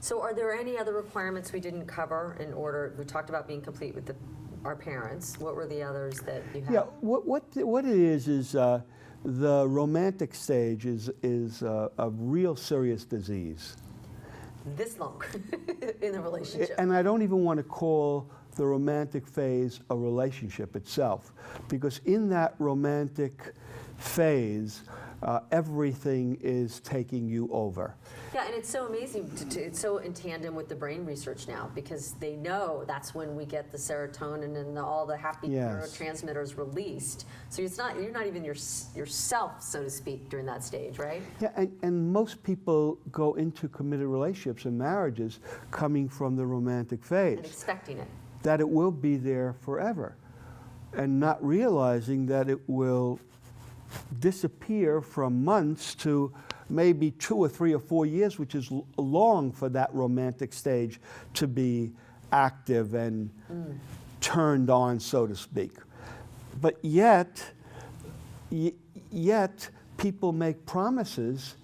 So are there any other requirements we didn't cover in order, we talked about being complete with our parents. What were the others that you had? Yeah, what it is the romantic stage is a real serious disease. This long in the relationship. And I don't even want to call the romantic phase a relationship itself, because in that romantic phase, everything is taking you over. Yeah, and it's so amazing. It's so in tandem with the brain research now, because they know that's when we get the serotonin and all the happy neurotransmitters released. So you're not even yourself, so to speak, during that stage, right? Yeah, and most people go into committed relationships and marriages coming from the romantic phase. And expecting it. That it will be there forever, and not realizing that it will disappear from months to maybe 2 or 3 or 4 years, which is long for that romantic stage to be active and turned on, so to speak. But yet people make promises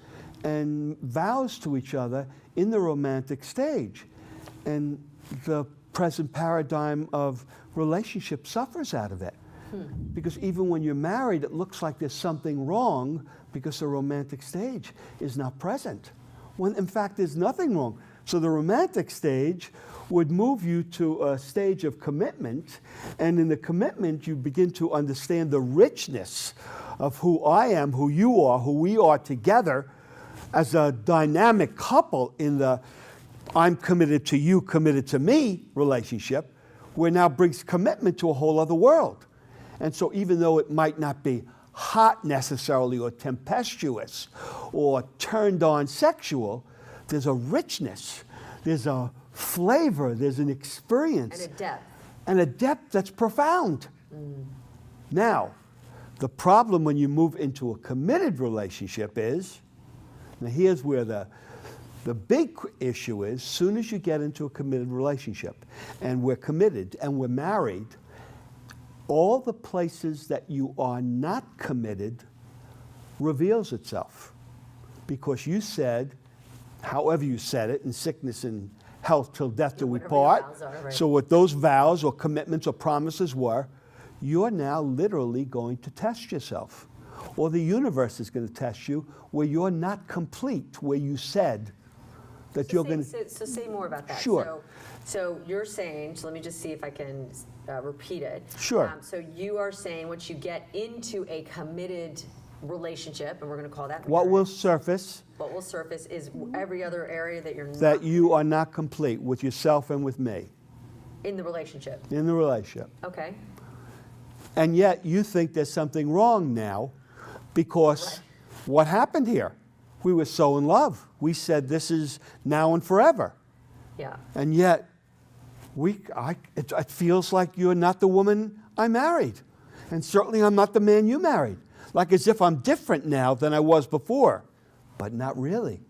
and vows to each other in the romantic stage. And the present paradigm of relationship suffers out of it. Because even when you're married, it looks like there's something wrong because the romantic stage is not present, when in fact there's nothing wrong. So the romantic stage would move you to a stage of commitment, and in the commitment you begin to understand the richness of who I am, who you are, who we are together as a dynamic couple in the I'm committed to you, committed to me relationship, where now brings commitment to a whole other world. And so even though it might not be hot necessarily or tempestuous or turned on sexual, there's a richness, there's a flavor, there's an experience. And a depth. And a depth that's profound. Now, the problem when you move into a committed relationship is, now here's where the big issue is, soon as you get into a committed relationship and we're committed and we're married, all the places that you are not committed reveals itself. Because you said, however you said it, in sickness and health till death do we part. Right. So what those vows or commitments or promises were, you're now literally going to test yourself. Or the universe is going to test you where you're not complete, where you said that you're going to... So say more about that. Sure. So you're saying, so let me just see if I can repeat it. Sure. So you are saying once you get into a committed relationship, and we're going to call that marriage, What will surface is every other area that you're that not you are not complete with yourself and with me. in the relationship. In the relationship. Okay. And yet you think there's something wrong now because what happened here? We were so in love. We said this is now and forever. Yeah. And yet it feels like you're not the woman I married. And certainly I'm not the man you married. Like as if I'm different now than I was before. But not really.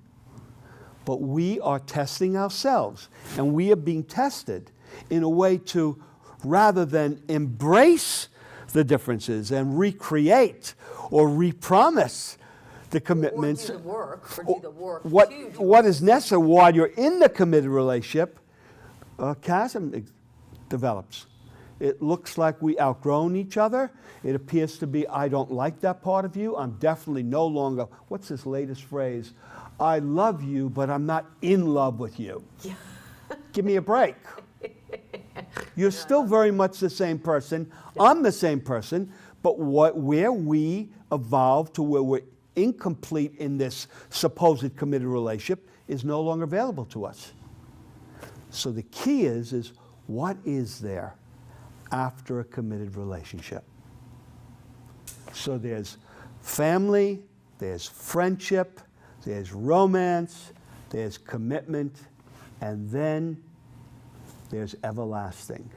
But we are testing ourselves. And we are being tested in a way to, rather than embrace the differences and recreate or repromise the commitments. Or do the work. What is necessary while you're in the committed relationship, a chasm develops. It looks like we outgrown each other. It appears to be, I don't like that part of you. I'm definitely no longer, what's this latest phrase? I love you, but I'm not in love with you. Yeah. Give me a break. You're still very much the same person. I'm the same person, but where we evolved to where we're incomplete in this supposed committed relationship is no longer available to us. So the key is what is there after a committed relationship? So there's family, there's friendship, there's romance, there's commitment, and then there's everlasting.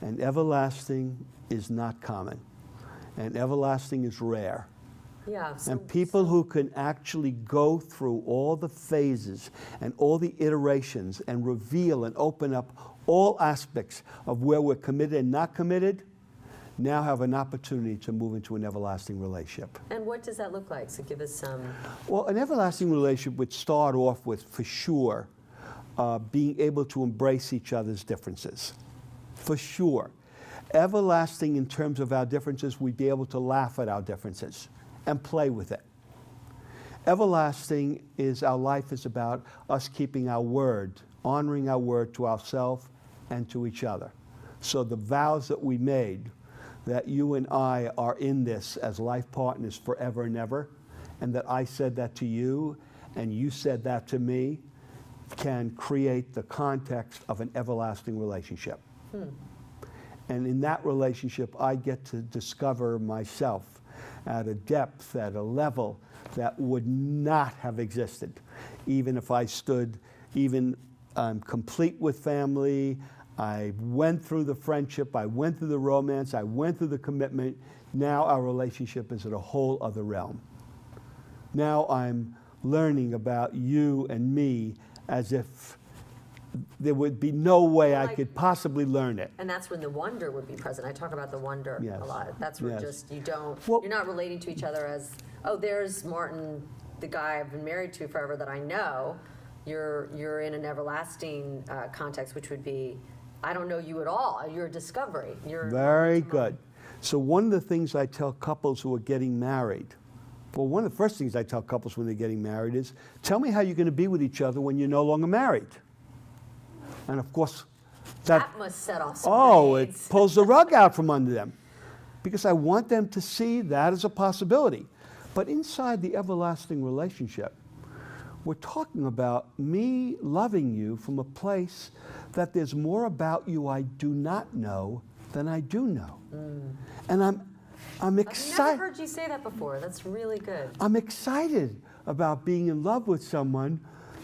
And everlasting is not common. And everlasting is rare. Yeah. And people who can actually go through all the phases and all the iterations and reveal and open up all aspects of where we're committed and not committed, now have an opportunity to move into an everlasting relationship. And what does that look like? So give us some... Well, an everlasting relationship would start off with, for sure, being able to embrace each other's differences, for sure. Everlasting in terms of our differences, we'd be able to laugh at our differences and play with it. Everlasting is our life is about us keeping our word, honoring our word to ourselves and to each other. So the vows that we made, that you and I are in this as life partners forever and ever, and that I said that to you and you said that to me, can create the context of an everlasting relationship. And in that relationship, I get to discover myself at a depth, at a level that would not have existed, even if I stood, I'm complete with family, I went through the friendship, I went through the romance, I went through the commitment. Now our relationship is at a whole other realm. Now I'm learning about you and me as if there would be no way I could possibly learn it. And that's when the wonder would be present. I talk about the wonder a lot. That's where just you're not relating to each other as, oh, there's Martin, the guy I've been married to forever that I know. You're in an everlasting context, which would be, I don't know you at all. You're a discovery. Very good. So one of the things I tell couples who are getting married, well, one of the first things I tell couples when they're getting married is, tell me how you're going to be with each other when you're no longer married. And of course, that must set off some it pulls the rug out from under them. Because I want them to see that as a possibility. But inside the everlasting relationship, we're talking about me loving you from a place that there's more about you I do not know than I do know. And I'm excited. I've never heard you say that before. That's really good. I'm excited about being in love with someone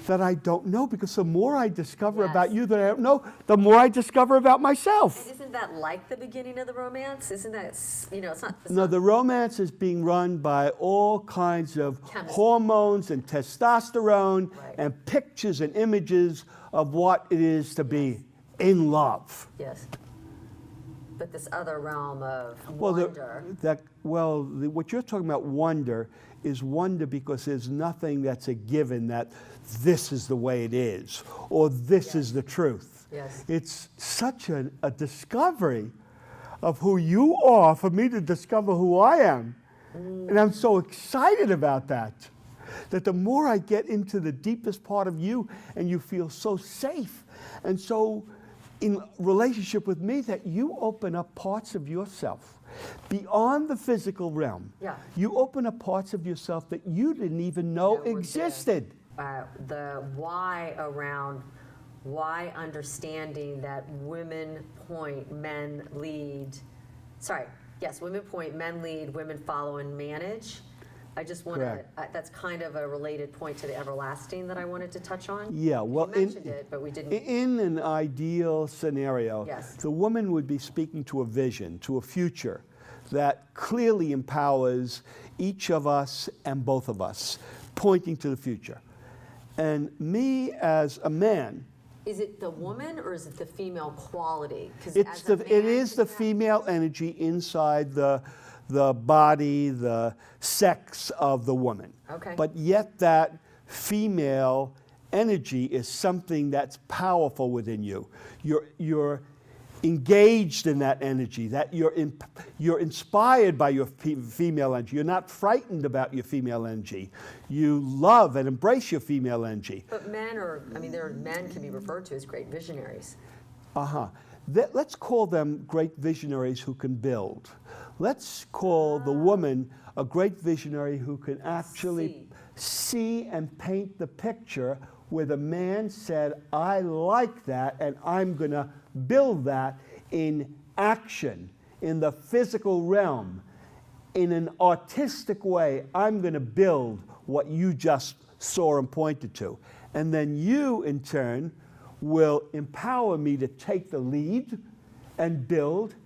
that I don't know, because the more I discover about you that I don't know, the more I discover about myself. And isn't that like the beginning of the romance? Isn't that, it's not... No, the romance is being run by all kinds of hormones and testosterone and pictures and images of what it is to be in love. Yes. But this other realm of wonder... what you're talking about, wonder, is wonder because there's nothing that's a given that this is the way it is, or this is the truth. Yes. It's such a discovery of who you are for me to discover who I am. And I'm so excited about that the more I get into the deepest part of you and you feel so safe and so in relationship with me, that you open up parts of yourself beyond the physical realm. You open up parts of yourself that you didn't even know existed. The why around why understanding that women point, men lead. Women point, men lead, women follow and manage. I just want to, that's kind of a related point to the everlasting that I wanted to touch on. Yeah, well, you mentioned it, but we didn't. In an ideal scenario, the woman would be speaking to a vision, to a future that clearly empowers each of us and both of us, pointing to the future. And me as a man... Is it the woman or is it the female quality? It is the female energy inside the body, the sex of the woman. Okay. But yet that female energy is something that's powerful within you. You're engaged in that energy, that you're inspired by your female energy. You're not frightened about your female energy. You love and embrace your female energy. But men can be referred to as great visionaries. Let's call them great visionaries who can build. Let's call the woman a great visionary who can actually see and paint the picture where the man said, I like that and I'm going to build that in action, in the physical realm, in an artistic way. I'm going to build what you just saw and pointed to. And then you, in turn, will empower me to take the lead and build,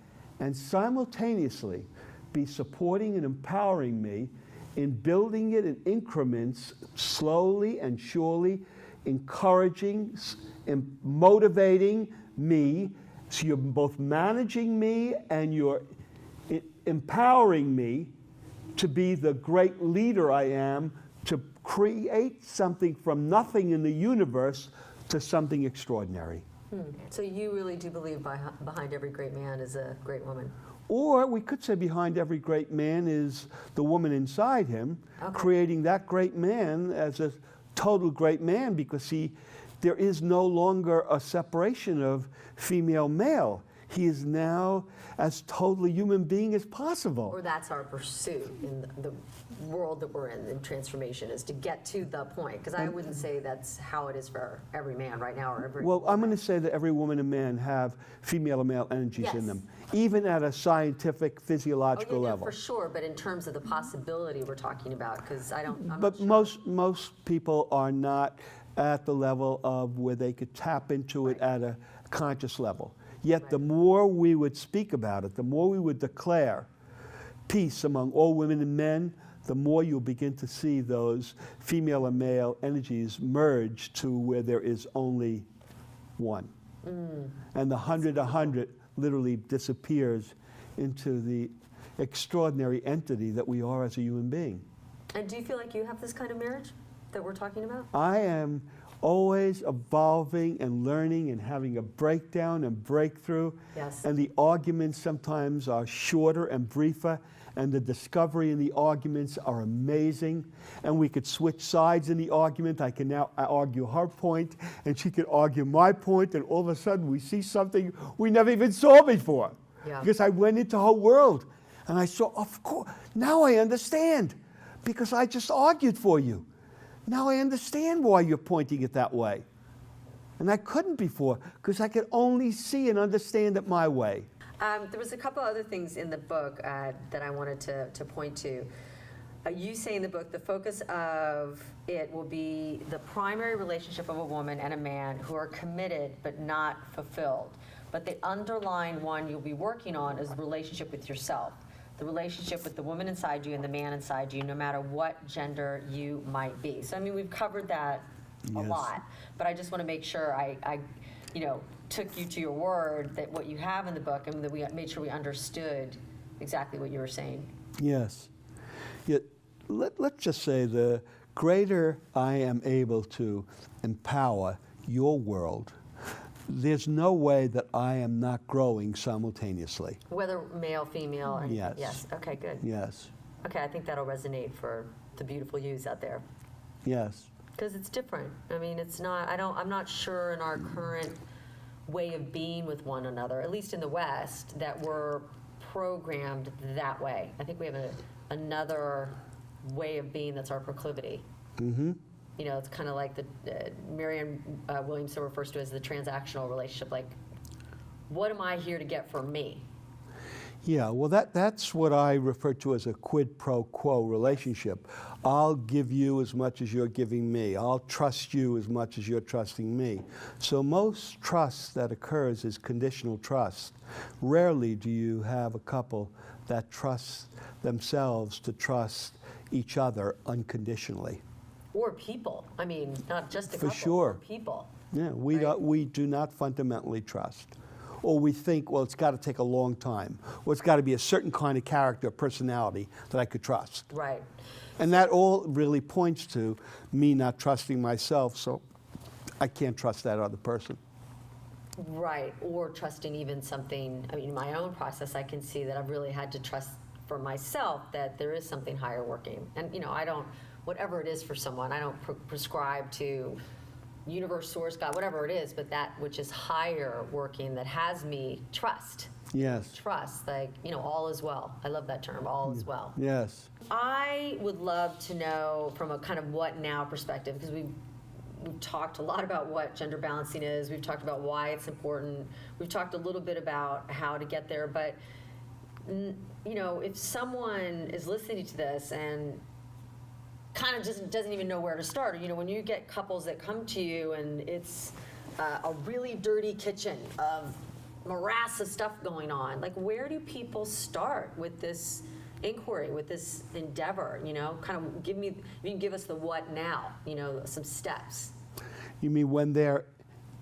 and simultaneously be supporting and empowering me in building it in increments, slowly and surely, encouraging and motivating me. So you're both managing me and you're empowering me to be the great leader I am, to create something from nothing in the universe to something extraordinary. So you really do believe behind every great man is a great woman? Or we could say behind every great man is the woman inside him, creating that great man as a total great man, because there is no longer a separation of female male. He is now as totally human being as possible. Or that's our pursuit in the world that we're in transformation, is to get to the point. Because I wouldn't say that's how it is for every man right now or every Well, woman. I'm going to say that every woman and man have female and male energies in them, even at a scientific, physiological level. For sure, but in terms of the possibility we're talking about, because I'm But not sure. most people are not at the level of where they could tap into it at a conscious level. Yet the more we would speak about it, the more we would declare peace among all women and men, the more you'll begin to see those female and male energies merge to where there is only one. And the 100 literally disappears into the extraordinary entity that we are as a human being. And do you feel like you have this kind of marriage that we're talking about? I am always evolving and learning and having a breakdown and breakthrough. Yes. And the arguments sometimes are shorter and briefer, and the discovery in the arguments are amazing. And we could switch sides in the argument. I can now argue her point, and she could argue my point, and all of a sudden we see something we never even saw before. Yeah. Because I went into her world, and I saw, of course, now I understand, because I just argued for you. Now I understand why you're pointing it that way. And I couldn't before, because I could only see and understand it my way. There was a couple other things in the book that I wanted to point to. You say in the book, the focus of it will be the primary relationship of a woman and a man who are committed but not fulfilled. But the underlying one you'll be working on is the relationship with yourself. The relationship with the woman inside you and the man inside you, no matter what gender you might be. So, I mean, we've covered that a lot, but I just want to make sure I took you to your word that what you have in the book, and that we made sure we understood exactly what you were saying. Yes. Yet, let's just say the greater I am able to empower your world, there's no way that I am not growing simultaneously. Whether male, female, and Yes. yes. Okay, good. Yes. Okay, I think that'll resonate for the beautiful yous out there. Yes. Because it's different. I mean, it's not, I'm not sure in our current way of being with one another, at least in the West, that we're programmed that way. I think we have another way of being that's our proclivity. Mm-hmm. You know, it's kind of like the Marianne Williamson refers to as the transactional relationship. Like, what am I here to get from me? Yeah, well, that's what I refer to as a quid pro quo relationship. I'll give you as much as you're giving me. I'll trust you as much as you're trusting me. So most trust that occurs is conditional trust. Rarely do you have a couple that trust themselves to trust each other unconditionally. Or people. I mean, not just a couple. For sure. Or people. Yeah, Right. we do not fundamentally trust. Or we think, well, it's got to take a long time. Or it's got to be a certain kind of character or personality that I could trust. Right. And that all really points to me not trusting myself, so I can't trust that other person. Right, or trusting even something, I mean, in my own process, I can see that I've really had to trust for myself that there is something higher working. And, you know, I don't, whatever it is for someone, I don't prescribe to universe, source, God, whatever it is, but that which is higher working that has me trust. Yes. Trust, like, you know, all is well. I love that term, all is well. Yes. I would love to know from a kind of what now perspective, because we've talked a lot about what gender balancing is. We've talked about why it's important. We've talked a little bit about how to get there. But, you know, if someone is listening to this and kind of just doesn't even know where to start, or, you know, when you get couples that come to you and it's a really dirty kitchen of morass of stuff going on, like, where do people start with this inquiry, with this endeavor? You know, kind of give me, you can give us the what now, you know, some steps. You mean when they're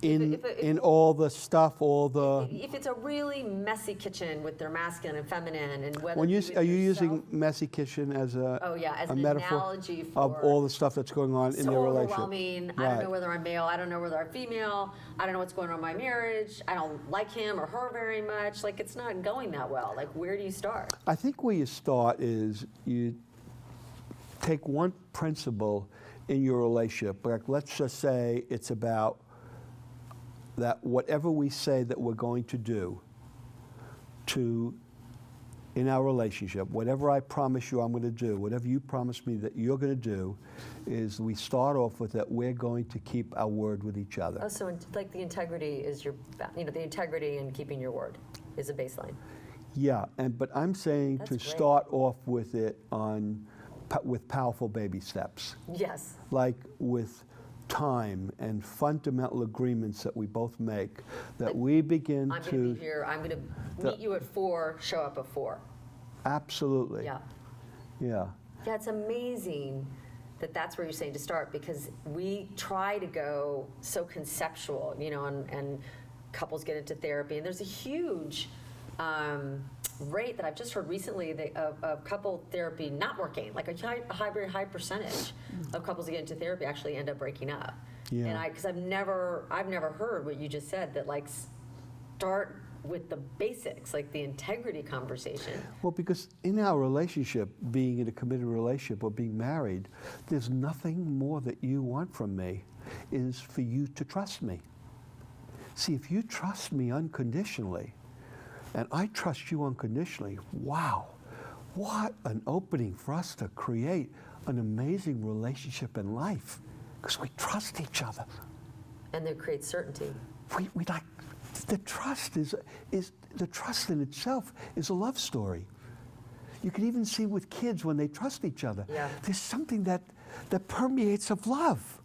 in all the stuff, all the... If it's a really messy kitchen with their masculine and feminine, and whether Are you yourself, using messy kitchen as a, as a an metaphor analogy for of all the stuff that's going on in so their relationship? overwhelming. I Right. don't know whether I'm male. I don't know whether I'm female. I don't know what's going on in my marriage. I don't like him or her very much. Like, it's not going that well. Like, where do you start? I think where you start is you take one principle in your relationship. Like, let's just say it's about that whatever we say that we're going to do in our relationship, whatever I promise you I'm going to do, whatever you promise me that you're going to do, is we start off with that we're going to keep our word with each other. Oh, so like the integrity is the integrity and keeping your word is a baseline. Yeah, but I'm saying That's to great. start off with it with powerful baby steps. Yes. Like with time and fundamental agreements that we both make, that Like, we begin I'm to... going to be here. I'm going to meet you at 4, show up at 4. Absolutely. Yeah. Yeah. Yeah, it's amazing that that's where you're saying to start, because we try to go so conceptual, and couples get into therapy, and there's a huge rate that I've just heard recently of couple therapy not working. Like very high percentage of couples that get into therapy actually end up breaking up. Yeah. And because I've never heard what you just said, that like start with the basics, like the integrity conversation. Well, because in our relationship, being in a committed relationship or being married, there's nothing more that you want from me is for you to trust me. See, if you trust me unconditionally, and I trust you unconditionally, wow, what an opening for us to create an amazing relationship in life, because we trust each other. And they create certainty. We like, the trust the trust in itself is a love story. You can even see with kids when they trust each other. Yeah. There's something that permeates of love.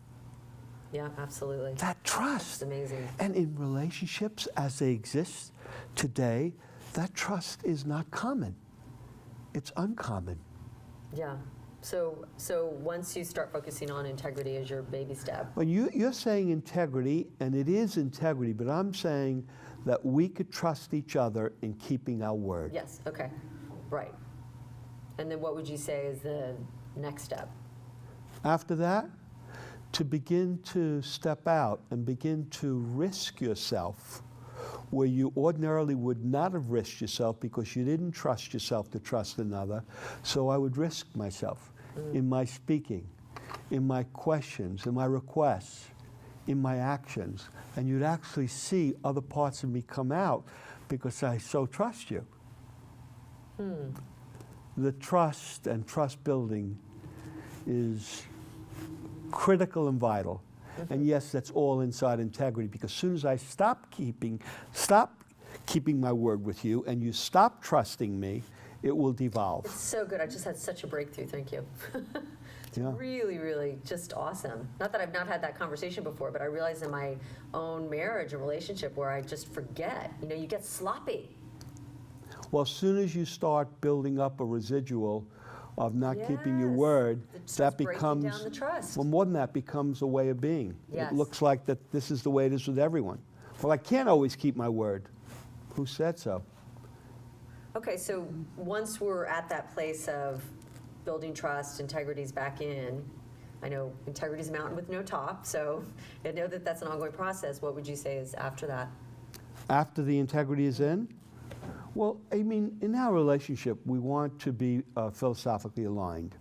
Yeah, absolutely. That trust. It's amazing. And in relationships as they exist today, that trust is not common. It's uncommon. Yeah. So once you start focusing on integrity as your baby step. Well, you're saying integrity, and it is integrity, but I'm saying that we could trust each other in keeping our word. Yes, okay, right. And then what would you say is the next step? After that, to begin to step out and begin to risk yourself where you ordinarily would not have risked yourself because you didn't trust yourself to trust another. So I would risk myself in my speaking, in my questions, in my requests, in my actions. And you'd actually see other parts of me come out because I so trust you. The trust and trust building is critical and vital. And yes, that's all inside integrity, because as soon as I stop keeping my word with you and you stop trusting me, it will devolve. It's so good. I just had such a breakthrough. Thank you. It's Yeah. really, really just awesome. Not that I've not had that conversation before, but I realize in my own marriage and relationship where I just forget, you get sloppy. Well, as soon as you start building up a residual of not keeping your Yes. word, It starts that breaking becomes, down the trust. well, more than that, becomes a way of being. Yes. It looks like that this is the way it is with everyone. Well, I can't always keep my word. Who said so? Okay, so once we're at that place of building trust, integrity's back in. I know integrity's a mountain with no top, so I know that that's an ongoing process. What would you say is after that? After the integrity is in? Well, I mean, in our relationship, we want to be philosophically aligned.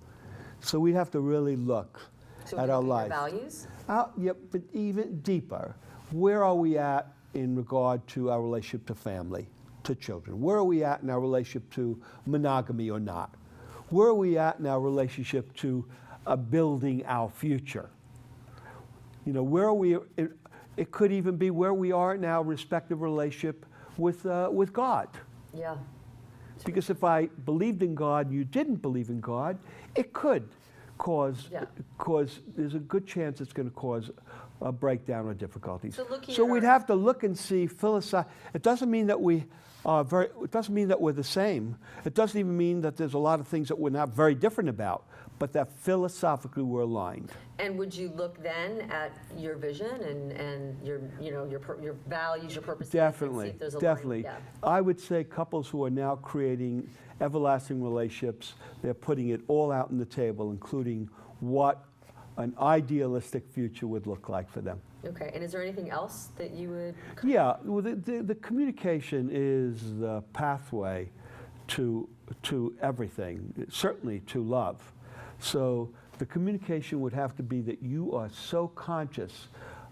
So we'd have to really look So at we our look life. your values? Yeah, but even deeper. Where are we at in regard to our relationship to family, to children? Where are we at in our relationship to monogamy or not? Where are we at in our relationship to building our future? Where are we? It could even be where we are in our respective relationship with God. Yeah. Because if I believed in God and you didn't believe in God, it could cause there's a good chance it's going to cause a breakdown or difficulties. So we'd have to look and see It doesn't mean that it doesn't mean that we're the same. It doesn't even mean that there's a lot of things that we're not very different about. but that philosophically we're aligned. And would you look then at your vision and your, you know, your values, your purposes? Definitely, And see if there's a definitely. line? I would say couples who are now creating everlasting relationships, they're putting it all out on the table, including what an idealistic future would look like for them. Okay, and is there anything else that you would? Yeah, well, the communication is the pathway to everything, certainly to love. So the communication would have to be that you are so conscious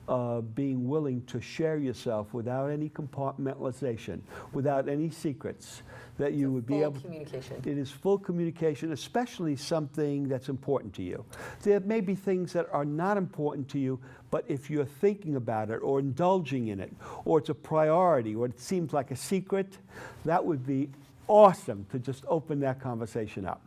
of being willing to share yourself without any compartmentalization, without any secrets, that you would be able. Full communication. It is full communication, especially something that's important to you. There may be things that are not important to you, but if you're thinking about it or indulging in it, or it's a priority, or it seems like a secret, that would be awesome to just open that conversation up.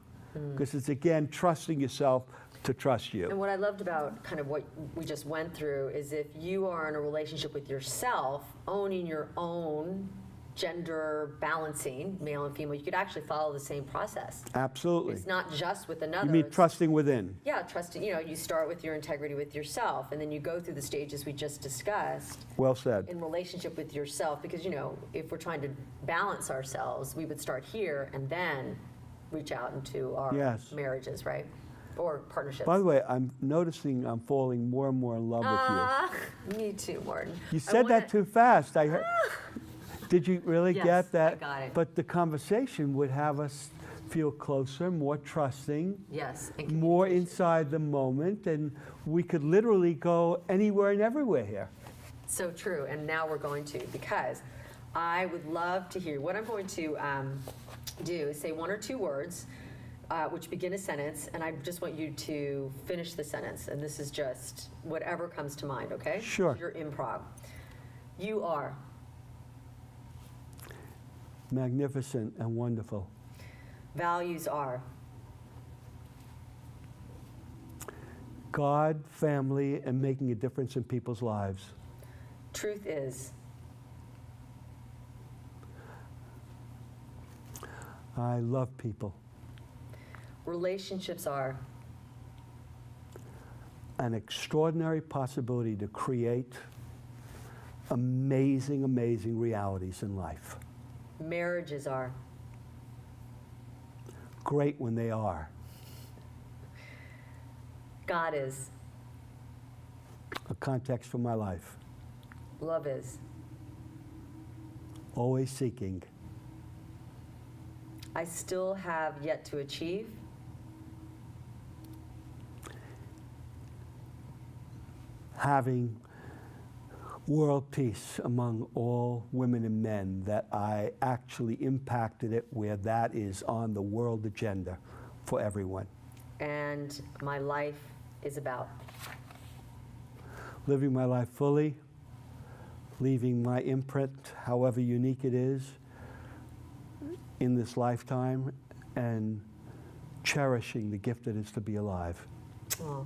Because it's, again, trusting yourself to trust you. And what I loved about kind of what we just went through is if you are in a relationship with yourself, owning your own gender balancing, male and female, you could actually follow the same process. Absolutely. It's not just with another. You mean it's- trusting within? Yeah, trusting, you know, you start with your integrity with yourself, and then you go through the stages we just discussed Well said. in relationship with yourself, because, you know, if we're trying to balance ourselves, we would start here and then reach out into our Yes. marriages, right? Or partnerships. By the way, I'm noticing I'm falling more and more in love with Me too, Martin. you. You I said wanna- that too fast. I heard. Did you really Yes, get that? I got it. But the conversation would have us feel closer, more trusting, Yes. and more communication. inside the moment, and we could literally go anywhere and everywhere here. So true, and now we're going to, because I would love to hear, what I'm going to do is say one or two words which begin a sentence, and I just want you to finish the sentence, and this is just whatever comes to mind, okay? Sure. Your improv. You are. Magnificent and wonderful. Values are. God, family, and making a difference in people's lives. Truth is. I love people. Relationships are. An extraordinary possibility to create amazing, amazing realities in life. Marriages are. Great when they are. God is. A context for my life. Love is. Always seeking. I still have yet to achieve. Having world peace among all women and men, that I actually impacted it where that is on the world agenda for everyone. And my life is about. Living my life fully, leaving my imprint, however unique it is, in this lifetime, and cherishing the gift that is to be alive. Oh,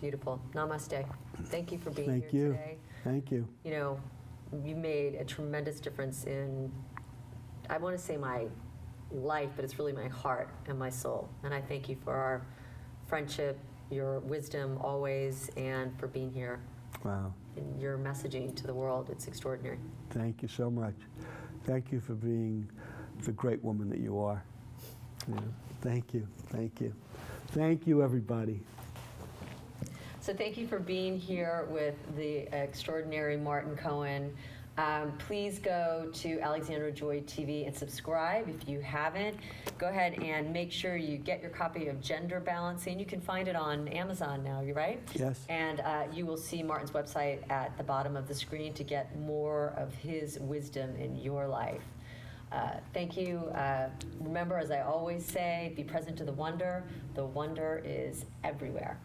beautiful. Namaste. Thank you for being Thank here you. today. Thank you. You know, you made a tremendous difference in, I want to say my life, but it's really my heart and my soul. And I thank you for our friendship, your wisdom always, and for being here. Wow. And your messaging to the world. It's extraordinary. Thank you so much. Thank you for being the great woman that you are. Yeah. Thank you. Thank you. Thank you, everybody. So thank you for being here with the extraordinary Martin Cohen. Please go to Alexandra Joy TV and subscribe if you haven't. Go ahead and make sure you get your copy of Gender Balancing. You can find it on Amazon now, you right? Yes. And you will see Martin's website at the bottom of the screen to get more of his wisdom in your life. Thank you. Remember, as I always say, be present to the wonder. The wonder is everywhere.